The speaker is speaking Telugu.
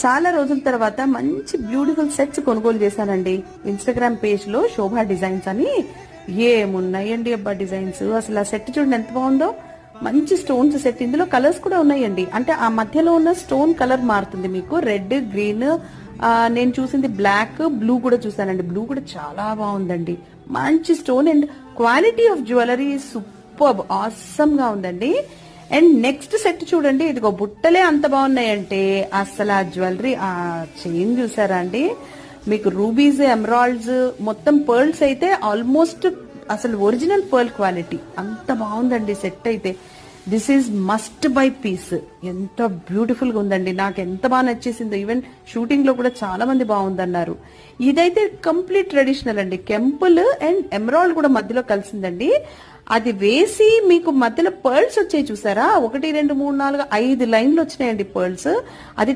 చాలా రోజుల తర్వాత మంచి బ్యూటిఫుల్ సెట్స్ కొనుగోలు చేశానండి ఇన్స్టాగ్రామ్ పేజ్ లో శోభా డిజైన్స్ అని. ఏమున్నాయండి అబ్బా డిజైన్స్, అసలు ఆ సెట్ చూడండి ఎంత బాగుందో. మంచి స్టోన్స్ సెట్, ఇందులో కలర్స్ కూడా ఉన్నాయండి. అంటే ఆ మధ్యలో ఉన్న స్టోన్ కలర్ మారుతుంది మీకు, రెడ్, గ్రీన్, నేను చూసింది బ్లాక్, బ్లూ కూడా చూసానండి. బ్లూ కూడా చాలా బాగుందండి. మంచి stone and quality of jewellery super awesome గా ఉందండి. అండ్ నెక్స్ట్ సెట్ చూడండి, ఇదిగో బుట్టలే అంత బాగున్నాయంటే అసలు ఆ జ్యువెలరీ, ఆ చైన్ చూసారా అండి, మీకు రూబీస్, ఎమరాల్డ్స్, మొత్తం పర్ల్స్ అయితే ఆల్మోస్ట్ అసలు ఒరిజినల్ పర్ల్ క్వాలిటీ, అంత బాగుందండి సెట్ అయితే. This is must buy piece. ఎంత బ్యూటిఫుల్ గా ఉందండి, నాకు ఎంత బాగా నచ్చేసిందో. ఈవెన్ షూటింగ్ లో కూడా చాలా మంది బాగుందన్నారు. ఇదైతే కంప్లీట్ ట్రెడిషనల్ అండి, కెంపుల్ అండ్ ఎమరాల్డ్ కూడా మధ్యలో కలిసిందండి. అది వేసి మీకు మధ్యలో పర్ల్స్ వచ్చాయి చూసారా, 1 2 3 4 5 లైన్లు వచ్చినాయండి పర్ల్స్. అది